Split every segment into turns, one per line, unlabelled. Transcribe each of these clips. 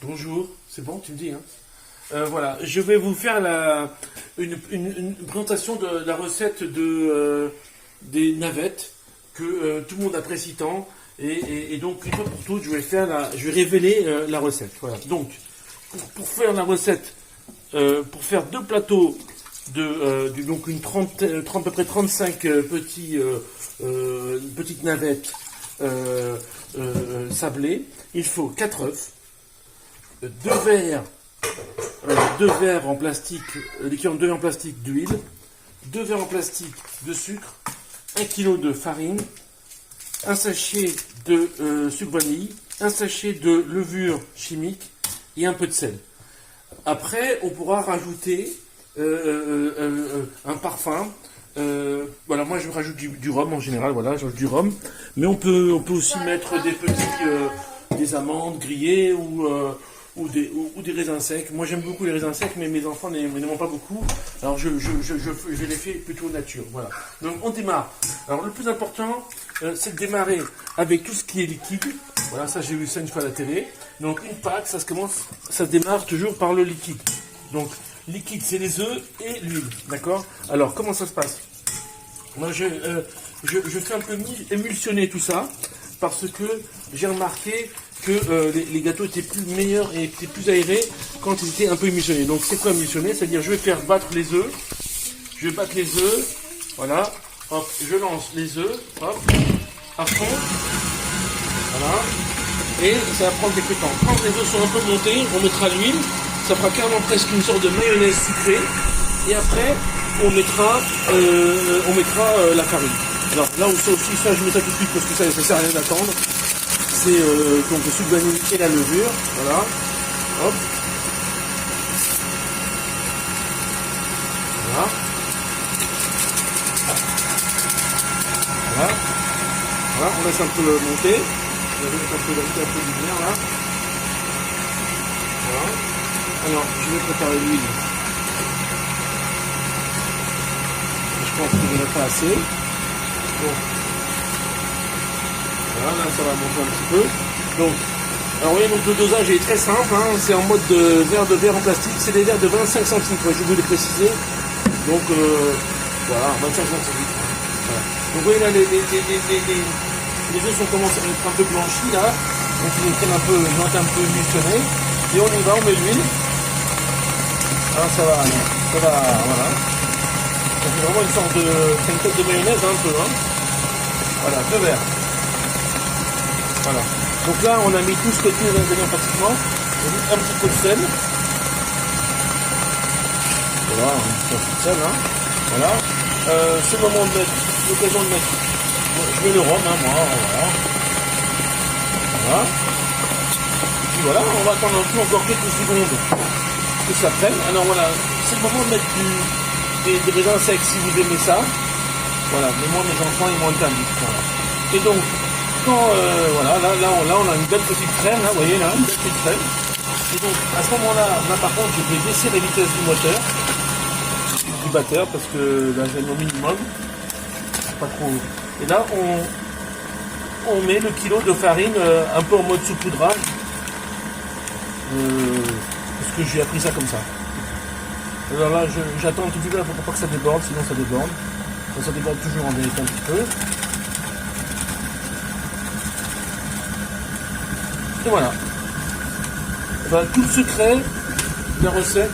Bonjour, c'est bon, tu me dis, hein. Voilà, je vais vous faire une présentation de la recette des navettes que tout le monde apprécie tant. Et donc, une fois pour toutes, je vais révéler la recette. Voilà. Donc, pour faire la recette, pour faire deux plateaux donc à peu près 35 petites navettes sablées, il faut 4 œufs, deux verres en plastique, l'équivalent de 2 verres en plastique d'huile, 2 verres en plastique de sucre, 1 kg de farine, un sachet de sucre vanille, un sachet de levure chimique et un peu de sel. Après, on pourra rajouter un parfum. Voilà, moi je rajoute du rhum en général, voilà, je rajoute du rhum. Mais on peut aussi mettre des amandes grillées ou des raisins secs. Moi j'aime beaucoup les raisins secs, mais mes enfants n'aiment pas beaucoup. Alors je les fais plutôt nature. Voilà. Donc on démarre. Alors le plus important, c'est de démarrer avec tout ce qui est liquide. Voilà, ça j'ai vu ça une fois à la télé. Donc une pâte, ça démarre toujours par le liquide. Donc liquide, c'est les œufs et l'huile, d'accord? Alors comment ça se passe? Moi je fais un peu émulsionner tout ça parce que j'ai remarqué que les gâteaux étaient plus meilleurs et étaient plus aérés quand ils étaient un peu émulsionnés. Donc c'est quoi émulsionner? C'est-à-dire je vais faire battre les œufs, voilà, hop, je lance les œufs, hop, à fond, voilà, et ça va prendre quelques temps. Quand les œufs sont un peu montés, on mettra l'huile, ça fera carrément presque une sorte de mayonnaise sucrée, et après on mettra la farine. Alors là où ça aussi, ça je mets ça tout de suite parce que ça sert à rien d'attendre. C'est donc le sucre vanille et la levure, voilà, hop, voilà, voilà, on laisse un peu monter, on va mettre un peu de lumière là, voilà, alors je vais préparer l'huile, je pense que je n'en ai pas assez, bon. Voilà, là ça va monter un petit peu. Donc, alors vous voyez, donc le dosage est très simple, hein, c'est en mode de verre en plastique, c'est des verres de 25 centilitres, je vais le préciser. Donc voilà, 25 centilitres. Voilà. Donc vous voyez là, les œufs sont commencés à être un peu blanchis là, donc ils prennent un peu émulsionnés. Et on y va, on met l'huile. Alors ça va, voilà. Donc c'est vraiment une sorte une tête de mayonnaise hein, un peu, hein. Voilà, 2 verres. Voilà. Donc là, on a mis tout ce que nous ingrédients pratiquement. On met un petit peu de sel. Voilà, un petit peu de sel. Hein. Voilà. C'est le moment de mettre, l'occasion de mettre. Je mets le rhum, hein, moi. Voilà. Voilà. Et puis voilà, on va attendre encore quelques secondes que ça prenne. Alors voilà, c'est le moment de mettre des raisins secs si vous aimez ça. Voilà, mais moi, mes enfants, ils m'ont interdit. Voilà. Et donc, voilà, là on a une belle petite crème, là, vous voyez là, une belle petite crème. Et donc à ce moment-là, par contre, je vais baisser la vitesse du moteur, du batteur, parce que là j'ai au minimum, pas trop. Et là on met le kilo de farine un peu en mode saupoudrage, parce que j'ai appris ça comme ça. Alors là j'attends un tout petit peu pour pas que ça déborde, sinon ça déborde. Ça déborde toujours en vérité un petit peu. Et voilà. Enfin, tout le secret de la recette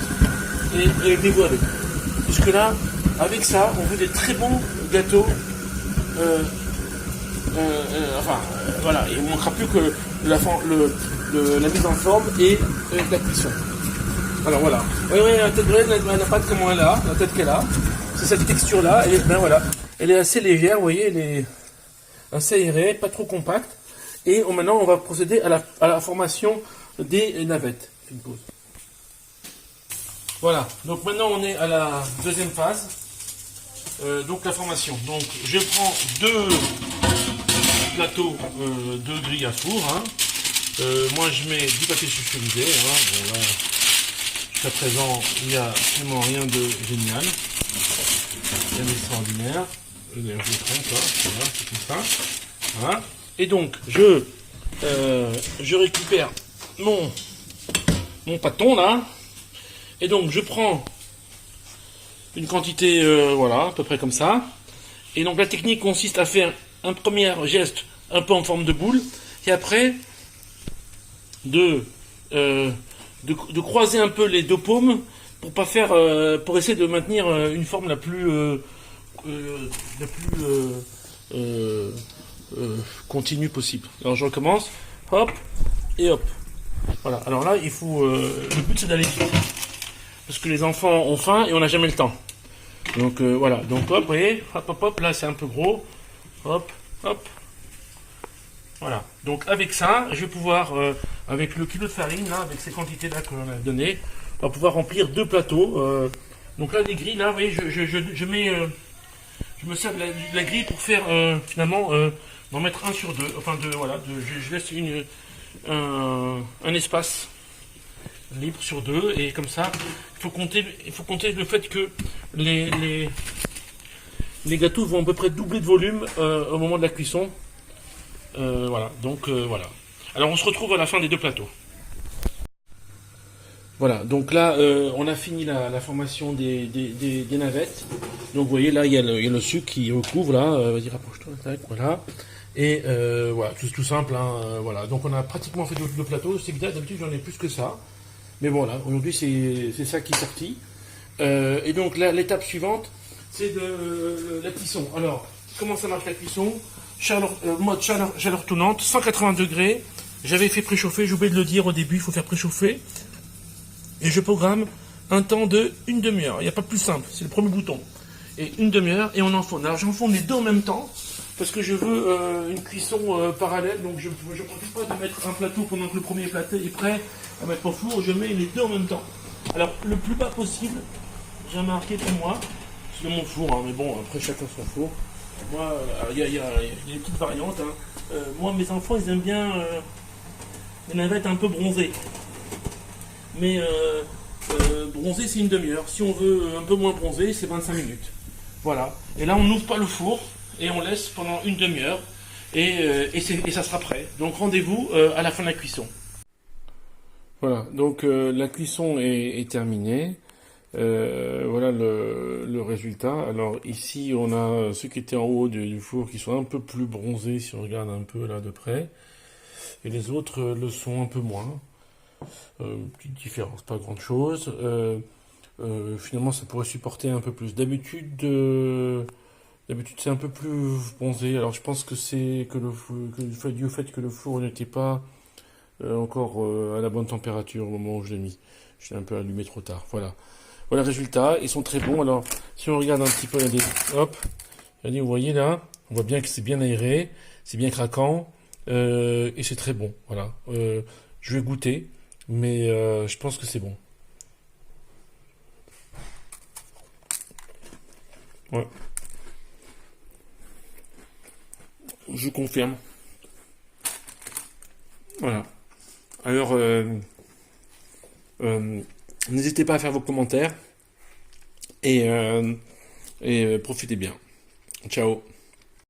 est dévoilé. Puisque là, avec ça, on fait des très bons gâteaux. Voilà. Il ne manquera plus que la mise en forme et la cuisson. Alors voilà. Vous voyez la tête de la pâte comment elle a, la tête qu'elle a. C'est cette texture-là. Et ben voilà. Elle est assez légère, vous voyez, elle est assez aérée, pas trop compacte. Et maintenant, on va procéder à la formation des navettes. Une pause. Voilà, donc maintenant on est à la deuxième phase, donc la formation. Donc je prends 2 plateaux de grille à four. Hein. Moi je mets du papier sulfurisé. Hein. Bon, là, jusqu'à présent, il n'y a absolument rien de génial, rien d'extraordinaire. D'ailleurs, je le prends, quoi. Voilà, c'est tout ça. Voilà. Et donc, je récupère mon mon pâton là. Et donc je prends une quantité, voilà, à peu près comme ça. Et donc la technique consiste à faire un premier geste un peu en forme de boule, et après de, de croiser un peu les deux paumes pour pas faire, pour essayer de maintenir une forme la plus continue possible. Alors je recommence, hop et hop. Voilà. Alors là, il faut, le but c'est d'aller vite, parce que les enfants ont faim et on n'a jamais le temps. Donc voilà. Donc hop, vous voyez, hop hop hop. Là c'est un peu gros. Hop hop. Voilà. Donc avec ça, je vais pouvoir, avec le kilo de farine là, avec ces quantités là que l'on a donné, on va pouvoir remplir deux plateaux. Donc là, les grilles là, vous voyez, je mets, je me sers de la grille pour faire finalement d'en mettre un sur deux. Enfin voilà, je laisse un espace libre sur deux, et comme ça, il faut compter le fait que les gâteaux vont à peu près doubler de volume au moment de la cuisson. Voilà, donc voilà. Alors on se retrouve à la fin des deux plateaux. Voilà, donc là on a fini la formation des navettes. Donc vous voyez là il y a le sucre qui recouvre là, vas-y rapproche-toi, tac, voilà. Et voilà, tout simple, hein, voilà. Donc on a pratiquement fait le plateau, c'est bien, d'habitude j'en ai plus que ça. Mais bon là, aujourd'hui c'est ça qui est sorti. Et donc l'étape suivante, c'est de la cuisson. Alors, comment ça marche la cuisson? Mode chaleur tournante, 180 degrés. J'avais fait préchauffer, j'ai oublié de le dire au début, il faut faire préchauffer. Et je programme un temps de une demi-heure. Il n'y a pas plus simple, c'est le premier bouton. Et une demi-heure, et on enfourne. Alors j'enfourne les deux en même temps, parce que je veux une cuisson parallèle. Donc je ne profite pas de mettre un plateau pendant que le premier plateau est prêt à mettre au four. Je mets les deux en même temps. Alors le plus bas possible, j'ai remarqué pour moi, c'est de mon four, hein, mais bon, après chacun son four. Moi, il y a des petites variantes. Hein. Moi, mes enfants, ils aiment bien les navettes un peu bronzées. Mais bronzé, c'est une demi-heure. Si on veut un peu moins bronzé, c'est 25 minutes. Voilà. Et là, on n'ouvre pas le four et on laisse pendant une demi-heure. Et ça sera prêt. Donc rendez-vous à la fin de la cuisson. Voilà, donc la cuisson est terminée. Voilà le résultat. Alors ici on a ceux qui étaient en haut du four qui sont un peu plus bronzés si on regarde un peu là de près, et les autres le sont un peu moins. Petite différence, pas grand chose. Finalement ça pourrait supporter un peu plus. D'habitude c'est un peu plus bronzé. Alors je pense que c'est que du fait que le four n'était pas encore à la bonne température au moment où je l'ai mis. Je l'ai un peu allumé trop tard. Voilà. Voilà le résultat, ils sont très bons. Alors, si on regarde un petit peu, hop, regardez, vous voyez là, on voit bien que c'est bien aéré, c'est bien craquant, et c'est très bon. Voilà. Je vais goûter, mais je pense que c'est bon. Ouais. Je confirme. Voilà. Alors, n'hésitez pas à faire vos commentaires et profitez bien. Ciao.